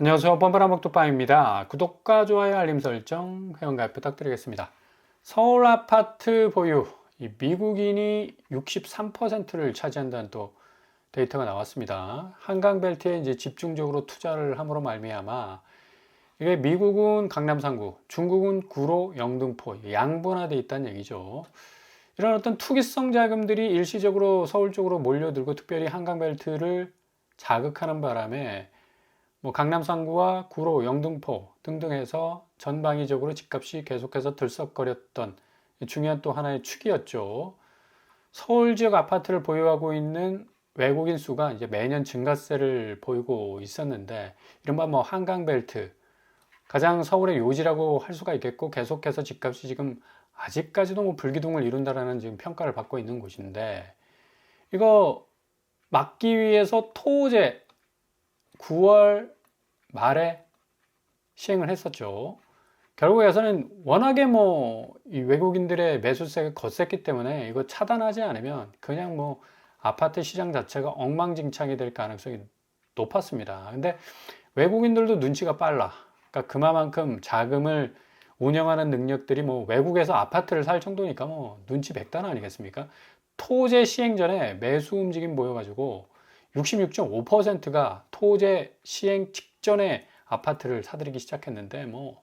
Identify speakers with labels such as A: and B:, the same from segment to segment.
A: 안녕하세요. 뻔뻔한 먹뚝방입니다. 구독과 좋아요, 알림 설정, 회원가입 부탁드리겠습니다. 서울 아파트 보유, 이 미국인이 63%를 차지한다는 또 데이터가 나왔습니다. 한강벨트에 이제 집중적으로 투자를 함으로 말미암아 이게 미국은 강남 3구, 중국은 구로, 영등포 양분화돼 있다는 얘기죠. 이런 어떤 투기성 자금들이 일시적으로 서울 쪽으로 몰려들고 특별히 한강벨트를 자극하는 바람에 뭐 강남 3구와 구로, 영등포 등등 해서 전방위적으로 집값이 계속해서 들썩거렸던 중요한 또 하나의 축이었죠. 서울 지역 아파트를 보유하고 있는 외국인 수가 이제 매년 증가세를 보이고 있었는데, 이른바 뭐 한강벨트, 가장 서울의 요지라고 할 수가 있겠고, 계속해서 집값이 지금 아직까지도 뭐 불기둥을 이룬다라는 지금 평가를 받고 있는 곳인데, 이거 막기 위해서 토제 9월 말에 시행을 했었죠. 결국에서는 워낙에 뭐 이 외국인들의 매수세가 거셌기 때문에 이거 차단하지 않으면 그냥 뭐 아파트 시장 자체가 엉망진창이 될 가능성이 높았습니다. 근데 외국인들도 눈치가 빨라. 그러니까 그만큼 자금을 운영하는 능력들이 뭐 외국에서 아파트를 살 정도니까 뭐 눈치 백단 아니겠습니까? 토제 시행 전에 매수 움직임 보여가지고 66.5%가 토제 시행 직전에 아파트를 사들이기 시작했는데 뭐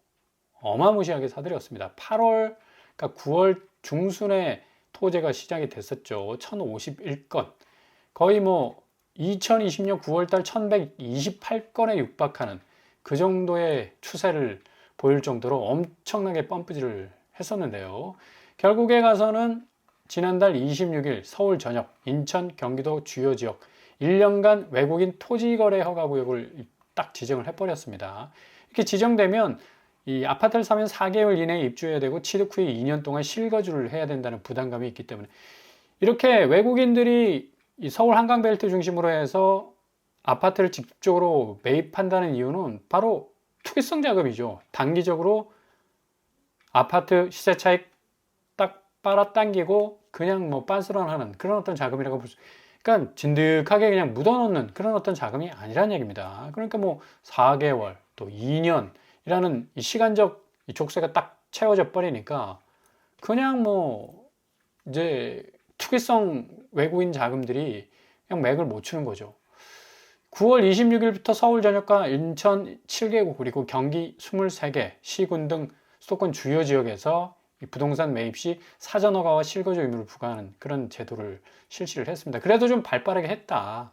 A: 어마무시하게 사들였습니다. 8월, 그러니까 9월 중순에 토제가 시작이 됐었죠. 1051건. 거의 뭐 2020년 9월달 1128건에 육박하는 그 정도의 추세를 보일 정도로 엄청나게 펌프질을 했었는데요. 결국에 가서는 지난달 26일 서울 전역, 인천, 경기도 주요 지역 1년간 외국인 토지 거래 허가 구역을 딱 지정을 해버렸습니다. 이렇게 지정되면 이 아파트를 사면 4개월 이내에 입주해야 되고 취득 후에 2년 동안 실거주를 해야 된다는 부담감이 있기 때문에 이렇게 외국인들이 이 서울 한강벨트 중심으로 해서 아파트를 직접적으로 매입한다는 이유는 바로 투기성 자금이죠. 단기적으로 아파트 시세 차익 딱 빨아당기고 그냥 뭐 빤스런하는 그런 어떤 자금이라고 볼 수. 그러니까 진득하게 그냥 묻어놓는 그런 어떤 자금이 아니란 얘기입니다. 그러니까 뭐 4개월 또 2년이라는 이 시간적 이 족쇄가 딱 채워져 버리니까 그냥 뭐 이제 투기성 외국인 자금들이 그냥 맥을 못 추는 거죠. 9월 26일부터 서울 전역과 인천 7개국 그리고 경기 23개 시군 등 수도권 주요 지역에서 부동산 매입 시 사전 허가와 실거주 의무를 부과하는 그런 제도를 실시를 했습니다. 그래도 좀 발빠르게 했다.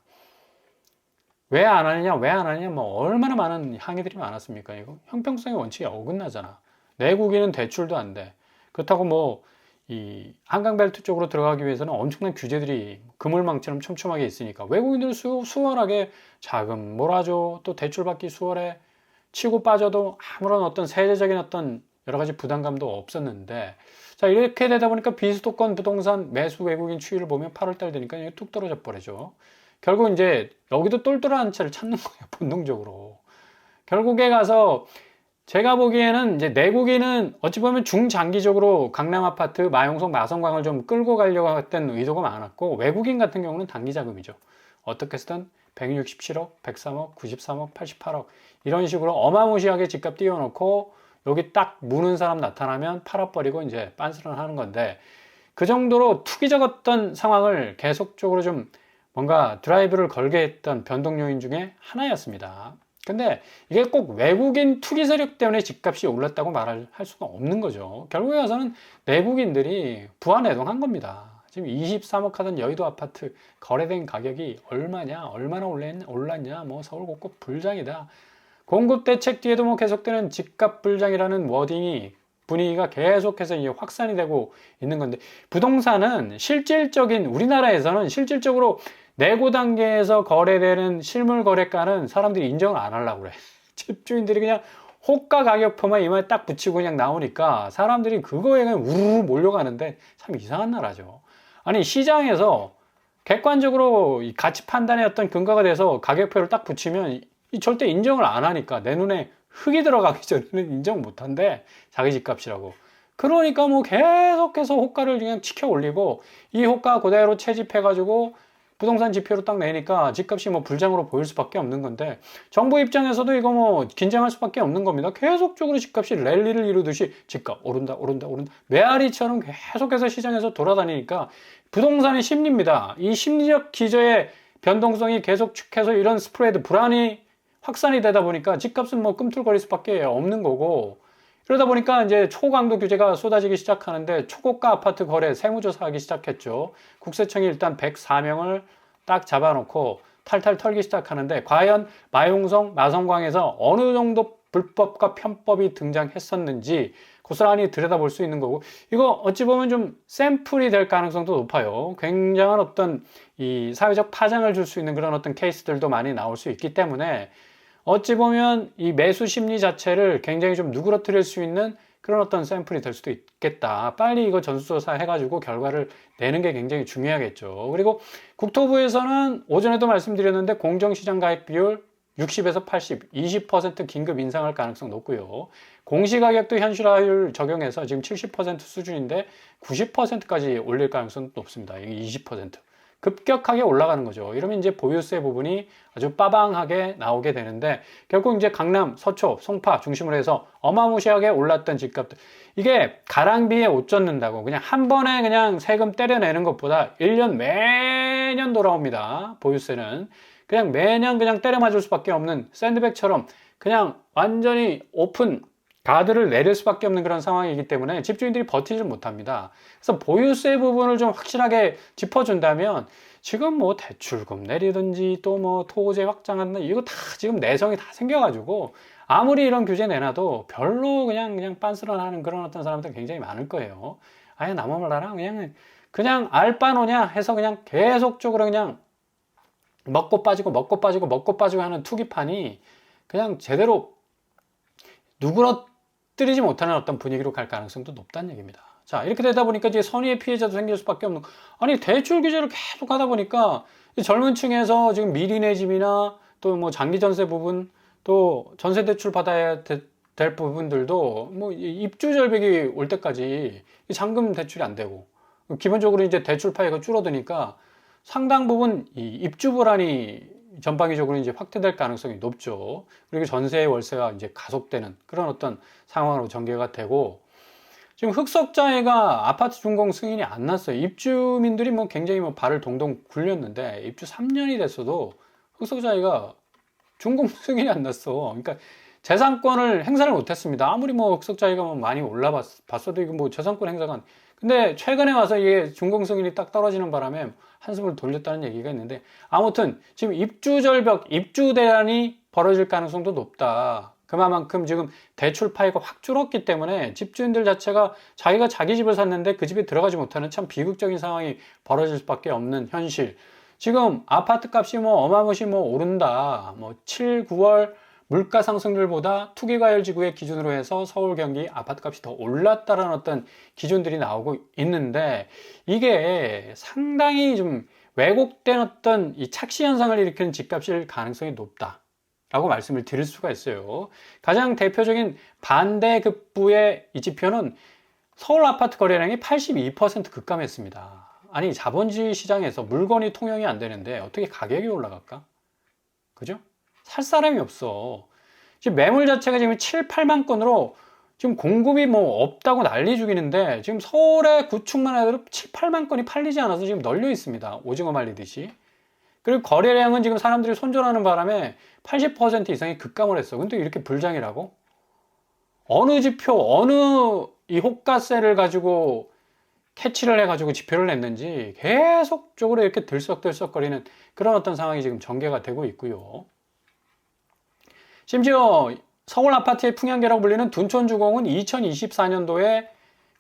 A: 왜 안 하느냐, 왜 안 하느냐, 뭐 얼마나 많은 항의들이 많았습니까? 이거 형평성의 원칙에 어긋나잖아. 내국인은 대출도 안 돼. 그렇다고 뭐 이 한강벨트 쪽으로 들어가기 위해서는 엄청난 규제들이 그물망처럼 촘촘하게 있으니까 외국인들은 수월하게 자금 몰아줘, 또 대출받기 수월해. 치고 빠져도 아무런 어떤 세제적인 어떤 여러 가지 부담감도 없었는데, 자, 이렇게 되다 보니까 비수도권 부동산 매수 외국인 추이를 보면 8월달 되니까 뚝 떨어져 버리죠. 결국 이제 여기도 똘똘한 채를 찾는 거예요, 본능적으로. 결국에 가서 제가 보기에는 이제 내국인은 어찌 보면 중장기적으로 강남 아파트, 마용석, 마성광을 좀 끌고 가려고 했던 의도가 많았고, 외국인 같은 경우는 단기 자금이죠. 어떻게 해서든 167억, 103억, 93억, 88억 이런 식으로 어마무시하게 집값 띄워놓고 여기 딱 무는 사람 나타나면 팔아버리고 이제 빤스런 하는 건데, 그 정도로 투기적 어떤 상황을 계속적으로 좀 뭔가 드라이브를 걸게 했던 변동 요인 중에 하나였습니다. 근데 이게 꼭 외국인 투기 세력 때문에 집값이 올랐다고 말할 수는 없는 거죠. 결국에 가서는 내국인들이 부안해동한 겁니다. 지금 23억 하던 여의도 아파트 거래된 가격이 얼마냐, 얼마나 올랐냐, 뭐 서울 곳곳 불장이다. 공급 대책 뒤에도 뭐 계속되는 집값 불장이라는 워딩이 분위기가 계속해서 이제 확산이 되고 있는 건데, 부동산은 실질적인 우리나라에서는 실질적으로 내고 단계에서 거래되는 실물 거래가는 사람들이 인정을 안 하려고 그래. 집주인들이 그냥 호가 가격표만 이마에 딱 붙이고 그냥 나오니까 사람들이 그거에 그냥 우르르 몰려가는데 참 이상한 나라죠. 아니 시장에서 객관적으로 이 가치 판단의 어떤 근거가 돼서 가격표를 딱 붙이면 절대 인정을 안 하니까 내 눈에 흙이 들어가기 전에는 인정 못 한대. 자기 집값이라고. 그러니까 뭐 계속해서 호가를 그냥 치켜 올리고 이 호가 그대로 채집해 가지고 부동산 지표로 딱 내니까 집값이 뭐 불장으로 보일 수밖에 없는 건데, 정부 입장에서도 이거 뭐 긴장할 수밖에 없는 겁니다. 계속적으로 집값이 랠리를 이루듯이 집값 오른다 오른다 오른다 메아리처럼 계속해서 시장에서 돌아다니니까 부동산의 심리입니다. 이 심리적 기저의 변동성이 계속해서 이런 스프레드 불안이 확산이 되다 보니까 집값은 뭐 꿈틀거릴 수밖에 없는 거고, 그러다 보니까 이제 초강도 규제가 쏟아지기 시작하는데 초고가 아파트 거래 세무조사하기 시작했죠. 국세청이 일단 104명을 딱 잡아놓고 탈탈 털기 시작하는데, 과연 마용성, 마성광에서 어느 정도 불법과 편법이 등장했었는지 고스란히 들여다볼 수 있는 거고, 이거 어찌 보면 좀 샘플이 될 가능성도 높아요. 굉장한 어떤 이 사회적 파장을 줄 수 있는 그런 어떤 케이스들도 많이 나올 수 있기 때문에, 어찌 보면 이 매수 심리 자체를 굉장히 좀 누그러뜨릴 수 있는 그런 어떤 샘플이 될 수도 있겠다. 빨리 이거 전수조사 해가지고 결과를 내는 게 굉장히 중요하겠죠. 그리고 국토부에서는 오전에도 말씀드렸는데 공정시장 가액 비율 60에서 80, 20% 긴급 인상할 가능성 높고요. 공시가격도 현실화율 적용해서 지금 70% 수준인데 90%까지 올릴 가능성도 높습니다. 이게 20%. 급격하게 올라가는 거죠. 이러면 이제 보유세 부분이 아주 빠방하게 나오게 되는데, 결국 이제 강남, 서초, 송파 중심으로 해서 어마무시하게 올랐던 집값들, 이게 가랑비에 옷 젖는다고 그냥 한 번에 그냥 세금 때려내는 것보다 1년 매년 돌아옵니다. 보유세는 그냥 매년 그냥 때려 맞을 수밖에 없는 샌드백처럼 그냥 완전히 오픈 가드를 내릴 수밖에 없는 그런 상황이기 때문에 집주인들이 버티질 못합니다. 그래서 보유세 부분을 좀 확실하게 짚어준다면, 지금 뭐 대출금 내리든지 또 뭐 토지 확장한다, 이거 다 지금 내성이 다 생겨가지고 아무리 이런 규제 내놔도 별로 그냥 빤스런하는 그런 어떤 사람들 굉장히 많을 거예요. 아예 나무말라랑 그냥 알바노냐 해서 그냥 계속적으로 그냥 먹고 빠지고 먹고 빠지고 먹고 빠지고 하는 투기판이 그냥 제대로 누그러뜨리지 못하는 어떤 분위기로 갈 가능성도 높다는 얘기입니다. 자, 이렇게 되다 보니까 이제 선의의 피해자도 생길 수밖에 없는, 아니 대출 규제를 계속 하다 보니까 젊은 층에서 지금 미리 내 집이나 또 뭐 장기 전세 부분, 또 전세 대출 받아야 될 부분들도 뭐 입주 절벽이 올 때까지 잔금 대출이 안 되고, 기본적으로 이제 대출 파이가 줄어드니까 상당 부분 이 입주 불안이 전방위적으로 이제 확대될 가능성이 높죠. 그리고 전세 월세가 이제 가속되는 그런 어떤 상황으로 전개가 되고, 지금 흑석자해가 아파트 준공 승인이 안 났어요. 입주민들이 뭐 굉장히 뭐 발을 동동 굴렸는데 입주 3년이 됐어도 흑석자해가 준공 승인이 안 났어. 그러니까 재산권을 행사를 못했습니다. 아무리 뭐 흑석자해가 뭐 많이 올라봤어도 이거 뭐 재산권 행사가, 근데 최근에 와서 이게 준공 승인이 딱 떨어지는 바람에 한숨을 돌렸다는 얘기가 있는데, 아무튼 지금 입주 절벽, 입주 대란이 벌어질 가능성도 높다. 그만큼 지금 대출 파이가 확 줄었기 때문에 집주인들 자체가 자기가 자기 집을 샀는데 그 집에 들어가지 못하는 참 비극적인 상황이 벌어질 수밖에 없는 현실. 지금 아파트 값이 뭐 어마무시 뭐 오른다. 뭐 7, 9월 물가 상승률보다 투기과열 지구의 기준으로 해서 서울, 경기 아파트 값이 더 올랐다라는 어떤 기준들이 나오고 있는데, 이게 상당히 좀 왜곡된 어떤 이 착시 현상을 일으키는 집값일 가능성이 높다라고 말씀을 드릴 수가 있어요. 가장 대표적인 반대급부의 이 지표는 서울 아파트 거래량이 82% 급감했습니다. 아니 자본주의 시장에서 물건이 통용이 안 되는데 어떻게 가격이 올라갈까? 그죠? 살 사람이 없어. 지금 매물 자체가 지금 7, 8만 건으로 지금 공급이 뭐 없다고 난리 죽이는데, 지금 서울의 구축만 해도 7, 8만 건이 팔리지 않아서 지금 널려 있습니다. 오징어 말리듯이. 그리고 거래량은 지금 사람들이 손절하는 바람에 80% 이상이 급감을 했어. 근데 이렇게 불장이라고? 어느 지표, 어느 이 호가세를 가지고 캐치를 해가지고 지표를 냈는지 계속적으로 이렇게 들썩들썩거리는 그런 어떤 상황이 지금 전개가 되고 있고요. 심지어 서울 아파트의 풍향계라고 불리는 둔촌주공은 2024년도에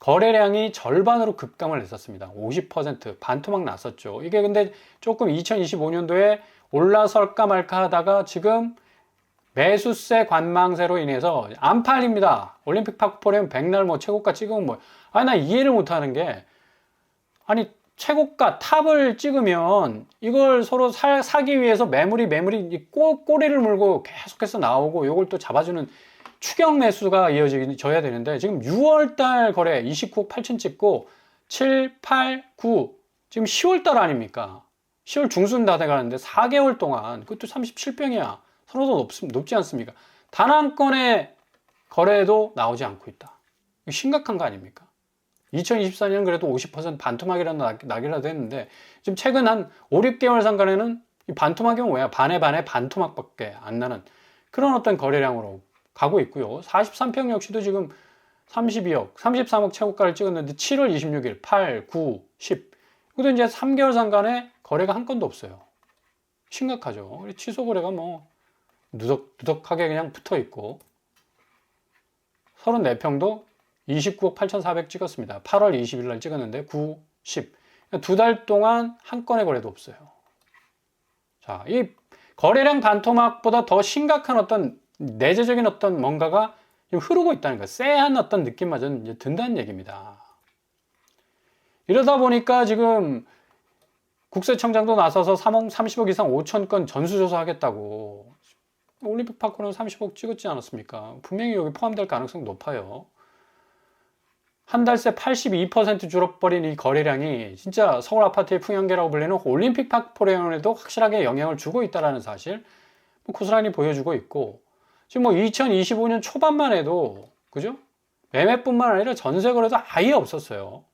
A: 거래량이 절반으로 급감을 했었습니다. 50% 반토막 났었죠. 이게 근데 조금 2025년도에 올라설까 말까 하다가 지금 매수세 관망세로 인해서 안 팔립니다. 올림픽 파크포레움 백날 뭐 최고가 찍으면 뭐, 아니 나 이해를 못하는 게, 아니 최고가 탑을 찍으면 이걸 서로 사기 위해서 매물이 꼬리를 물고 계속해서 나오고 요걸 또 잡아주는 추격 매수가 이어져야 되는데, 지금 6월달 거래 29억 8천 찍고 7, 8, 9 지금 10월달 아닙니까? 10월 중순 다 돼가는데 4개월 동안 그것도 37병이야. 선호도 높지 않습니까? 단 한 건의 거래도 나오지 않고 있다. 심각한 거 아닙니까? 2024년 그래도 50% 반토막이라도 나기라도 했는데 지금 최근 한 5, 6개월 상간에는 이 반토막이면 뭐야? 반에 반토막밖에 안 나는 그런 어떤 거래량으로 가고 있고요. 43평 역시도 지금 32억, 33억 최고가를 찍었는데 7월 26일 8, 9, 10 이것도 이제 3개월 상간에 거래가 한 건도 없어요. 심각하죠. 취소 거래가 뭐 누덕하게 그냥 붙어 있고 34평도 29억 8,400 찍었습니다. 8월 20일 날 찍었는데 9, 10 두 달 동안 한 건의 거래도 없어요. 자, 이 거래량 반토막보다 더 심각한 어떤 내재적인 어떤 뭔가가 흐르고 있다는 거예요. 쎄한 어떤 느낌마저 이제 든다는 얘기입니다. 이러다 보니까 지금 국세청장도 나서서 30억 이상 5천 건 전수조사 하겠다고. 올림픽 파크는 30억 찍었지 않았습니까? 분명히 여기 포함될 가능성이 높아요. 한 달 새 82% 줄어버린 이 거래량이 진짜 서울 아파트의 풍연계라고 불리는 올림픽 파크 포레온에도 확실하게 영향을 주고 있다는 사실 고스란히 보여주고 있고 지금 뭐 2025년 초반만 해도 그죠? 매매뿐만 아니라 전세 거래도 아예 없었어요.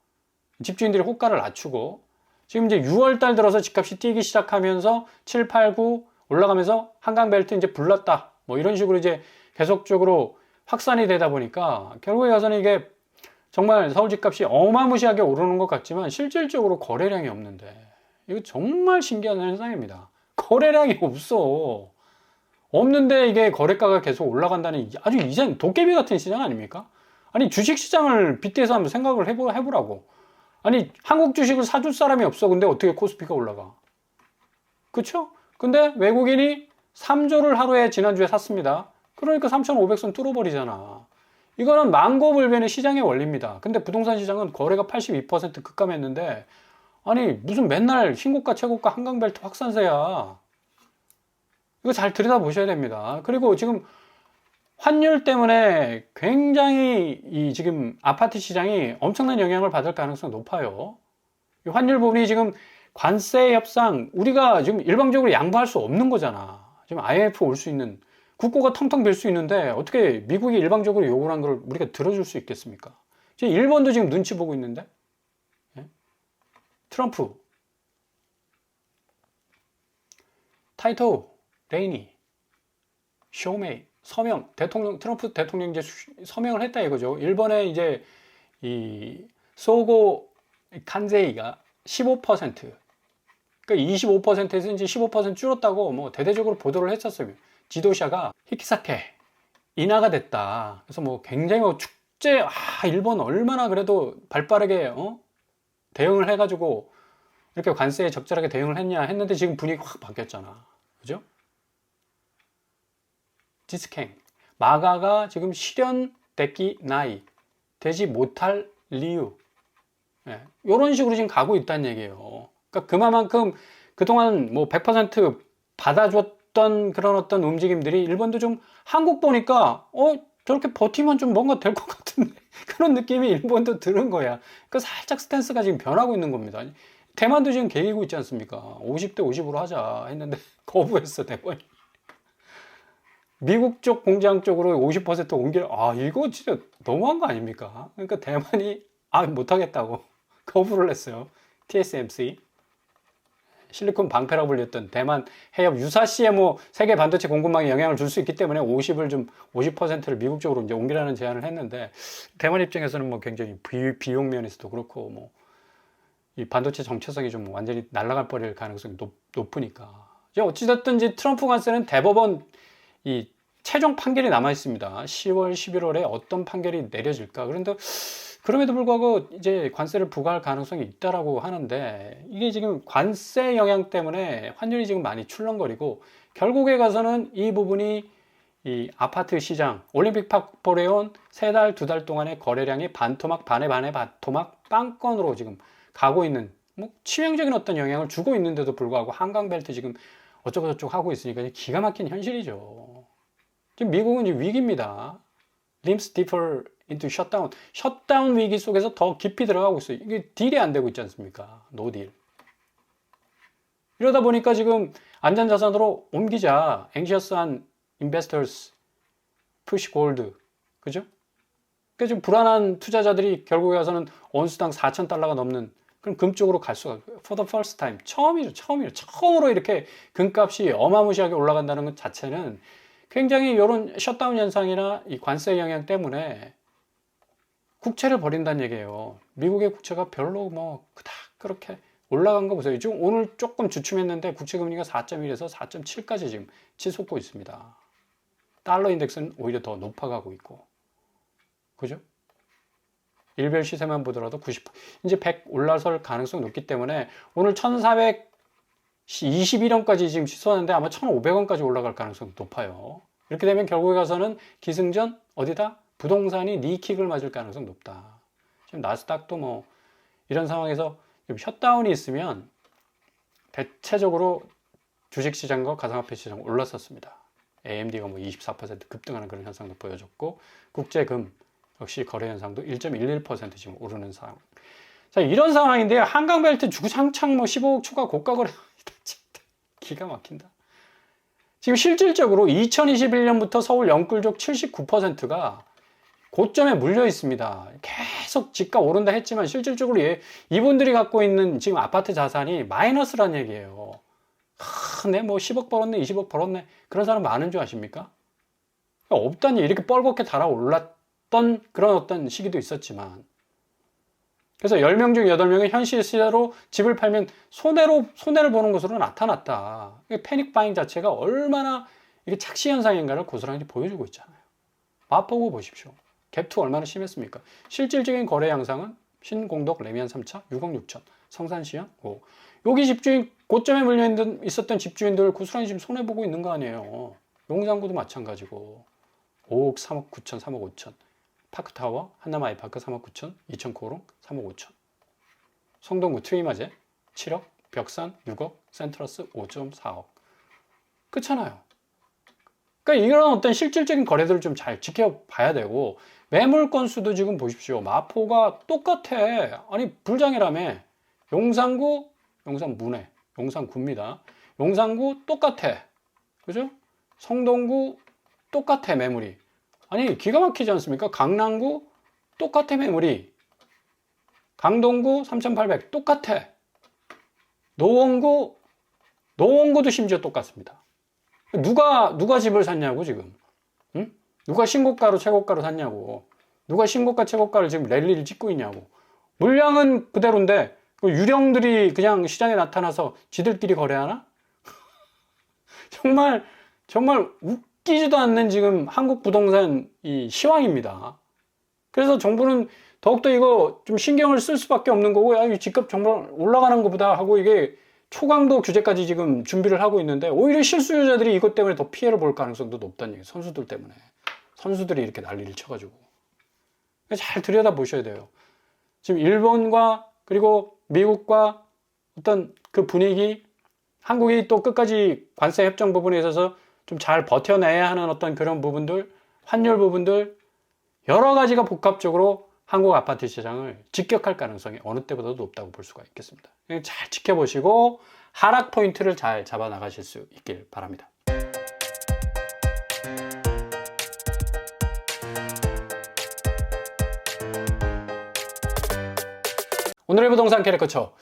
A: 집주인들이 호가를 낮추고 지금 이제 6월 달 들어서 집값이 뛰기 시작하면서 7, 8, 9 올라가면서 한강벨트 이제 불났다. 뭐 이런 식으로 이제 계속적으로 확산이 되다 보니까 결국에 가서는 이게 정말 서울 집값이 어마무시하게 오르는 것 같지만 실질적으로 거래량이 없는데 이거 정말 신기한 현상입니다. 거래량이 없어. 없는데 이게 거래가가 계속 올라간다는 아주 이상 도깨비 같은 시장 아닙니까? 아니 주식시장을 빗대서 한번 생각을 해보라고. 아니 한국 주식을 사줄 사람이 없어. 근데 어떻게 코스피가 올라가? 그쵸? 근데 외국인이 3조를 하루에 지난주에 샀습니다. 그러니까 3,500선 뚫어버리잖아. 이거는 망고불변의 시장의 원리입니다. 근데 부동산 시장은 거래가 82% 급감했는데 아니 무슨 맨날 신고가 최고가 한강벨트 확산세야. 이거 잘 들여다보셔야 됩니다. 그리고 지금 환율 때문에 굉장히 이 지금 아파트 시장이 엄청난 영향을 받을 가능성이 높아요. 이 환율 부분이 지금 관세 협상 우리가 지금 일방적으로 양보할 수 없는 거잖아. 지금 IMF 올 수 있는 국고가 텅텅 빌 수 있는데 어떻게 미국이 일방적으로 요구를 한 걸 우리가 들어줄 수 있겠습니까? 지금 일본도 지금 눈치 보고 있는데 예? 트럼프, 타이토, 레이니, 쇼메이 서명 대통령 트럼프 대통령 이제 서명을 했다 이거죠. 일본에 이제 이 소고 칸제이가 15% 그러니까 25%에서 이제 15% 줄었다고 뭐 대대적으로 보도를 했었어요. 지도샤가 히키사케 인하가 됐다. 그래서 뭐 굉장히 뭐 축제 일본 얼마나 그래도 발빠르게 대응을 해가지고 이렇게 관세에 적절하게 대응을 했냐 했는데 지금 분위기 확 바뀌었잖아. 그죠? 지스캥 마가가 지금 실현되기 나이 되지 못할 이유 이런 식으로 지금 가고 있다는 얘기예요. 그러니까 그만큼 그동안 뭐 100% 받아줬던 그런 어떤 움직임들이 일본도 좀 한국 보니까 저렇게 버티면 좀 뭔가 될 것 같은데 그런 느낌이 일본도 들은 거야. 그러니까 살짝 스탠스가 지금 변하고 있는 겁니다. 대만도 지금 개기고 있지 않습니까? 50대 50으로 하자 했는데 거부했어 대만이. 미국 쪽 공장 쪽으로 50% 이거 진짜 너무한 거 아닙니까? 그러니까 대만이 못하겠다고 거부를 했어요. TSMC 실리콘 방패라고 불렸던 대만 해협 유사시에 뭐 세계 반도체 공급망에 영향을 줄 수 있기 때문에 50%를 미국 쪽으로 이제 옮기라는 제안을 했는데 대만 입장에서는 뭐 굉장히 비용 면에서도 그렇고 뭐 이 반도체 정체성이 좀 완전히 날아갈 버릴 가능성이 높으니까 어찌됐든 이제 트럼프 관세는 대법원 이 최종 판결이 남아 있습니다. 10월, 11월에 어떤 판결이 내려질까? 그런데 그럼에도 불구하고 이제 관세를 부과할 가능성이 있다라고 하는데 이게 지금 관세 영향 때문에 환율이 지금 많이 출렁거리고 결국에 가서는 이 부분이 이 아파트 시장 올림픽 파크포레온 3달, 2달 동안의 거래량이 반토막, 반에 반토막 빵건으로 지금 가고 있는 뭐 치명적인 어떤 영향을 주고 있는데도 불구하고 한강벨트 지금 어쩌고저쩌고 하고 있으니까 기가 막힌 현실이죠. 지금 미국은 이제 위기입니다. 림스 디퍼 인투 셧다운. 셧다운 위기 속에서 더 깊이 들어가고 있어요. 이게 딜이 안 되고 있지 않습니까? 노딜. 이러다 보니까 지금 안전자산으로 옮기자. anxious한 investors push gold. 그죠? 그러니까 지금 불안한 투자자들이 결국에 가서는 온수당 4,000달러가 넘는 그럼 금 쪽으로 갈 수가 for the first time. 처음으로 이렇게 금값이 어마무시하게 올라간다는 것 자체는 굉장히 이런 셧다운 현상이나 이 관세 영향 때문에 국채를 버린다는 얘기예요. 미국의 국채가 별로 뭐 그닥 그렇게 올라간 거 보세요. 지금 오늘 조금 주춤했는데 국채 금리가 4.1에서 4.7까지 지금 치솟고 있습니다. 달러 인덱스는 오히려 더 높아가고 있고. 그죠? 일별 시세만 보더라도 90, 이제 100 올라설 가능성이 높기 때문에 오늘 1,421원까지 지금 치솟았는데 아마 1,500원까지 올라갈 가능성이 높아요. 이렇게 되면 결국에 가서는 기승전 어디다? 부동산이 니킥을 맞을 가능성이 높다. 지금 나스닥도 뭐 이런 상황에서 셧다운이 있으면 대체적으로 주식시장과 가상화폐 시장 올랐었습니다. AMD가 뭐 24% 급등하는 그런 현상도 보여줬고 국제금 역시 거래 현상도 1.11% 지금 오르는 상황. 자, 이런 상황인데요. 한강벨트 주구장창 뭐 15억 추가 고가 거래 기가 막힌다. 지금 실질적으로 2021년부터 서울 영끌족 79%가 고점에 물려 있습니다. 계속 집값 오른다 했지만 실질적으로 이분들이 갖고 있는 지금 아파트 자산이 마이너스란 얘기예요. 내 뭐 10억 벌었네, 20억 벌었네. 그런 사람 많은 줄 아십니까? 없다니 이렇게 뻘겋게 달아올랐던 그런 어떤 시기도 있었지만. 그래서 10명 중 8명이 현실 시대로 집을 팔면 손해를 보는 것으로 나타났다. 패닉 바잉 자체가 얼마나 이게 착시 현상인가를 고스란히 보여주고 있잖아요. 맛보고 보십시오. 갭투 얼마나 심했습니까? 실질적인 거래 양상은 신공덕 레미안 3차 6억 6천, 성산시장 5억. 여기 집주인 고점에 물려 있었던 집주인들 고스란히 지금 손해보고 있는 거 아니에요. 용산구도 마찬가지고 5억 3억 9천 3억 5천, 파크타워 한남 아이파크 3억 9천, 이천코오롱 3억 5천, 성동구 트위마제 7억, 벽산 6억, 센트러스 5.4억. 그렇잖아요. 그러니까 이런 어떤 실질적인 거래들을 좀 잘 지켜봐야 되고, 매물 건수도 지금 보십시오. 마포가 똑같아. 아니 불장이라며. 용산구, 용산문해, 용산구입니다. 용산구 똑같아. 그죠? 성동구 똑같아 매물이. 아니 기가 막히지 않습니까? 강남구 똑같아 매물이. 강동구 3,800 똑같아. 노원구도 심지어 똑같습니다. 누가 집을 샀냐고 지금. 응? 누가 신고가로 최고가로 샀냐고. 누가 신고가 최고가를 지금 랠리를 찍고 있냐고. 물량은 그대로인데 유령들이 그냥 시장에 나타나서 지들끼리 거래하나? 정말 웃기지도 않는 지금 한국 부동산 이 시황입니다. 그래서 정부는 더욱더 이거 좀 신경을 쓸 수밖에 없는 거고, 야, 이 집값 정말 올라가는 것보다 하고 이게 초강도 규제까지 지금 준비를 하고 있는데 오히려 실수요자들이 이것 때문에 더 피해를 볼 가능성도 높다는 얘기예요. 선수들 때문에. 선수들이 이렇게 난리를 쳐가지고. 잘 들여다 보셔야 돼요. 지금 일본과 그리고 미국과 어떤 그 분위기, 한국이 또 끝까지 관세 협정 부분에 있어서 좀 잘 버텨내야 하는 어떤 그런 부분들, 환율 부분들, 여러 가지가 복합적으로 한국 아파트 시장을 직격할 가능성이 어느 때보다도 높다고 볼 수가 있겠습니다. 잘 지켜보시고 하락 포인트를 잘 잡아 나가실 수 있길 바랍니다. 오늘의 부동산 캐릭터처.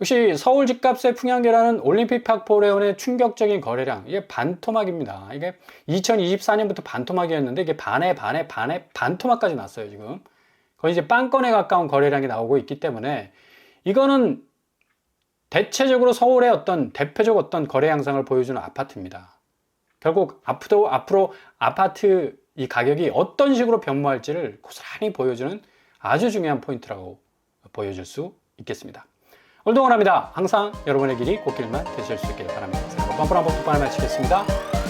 A: 역시 서울 집값의 풍향계라는 올림픽 팍포레온의 충격적인 거래량, 이게 반토막입니다. 이게 2024년부터 반토막이었는데 이게 반에 반토막까지 났어요. 지금 거의 이제 빵건에 가까운 거래량이 나오고 있기 때문에 이거는 대체적으로 서울의 어떤 대표적 어떤 거래 양상을 보여주는 아파트입니다. 결국 앞으로 아파트 이 가격이 어떤 식으로 변모할지를 고스란히 보여주는 아주 중요한 포인트라고 보여줄 수 있겠습니다. 오늘도 원합니다. 항상 여러분의 길이 꽃길만 되실 수 있기를 바랍니다. 뻔뻔한 법도 마치겠습니다.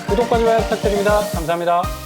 A: 구독과 좋아요 부탁드립니다. 감사합니다.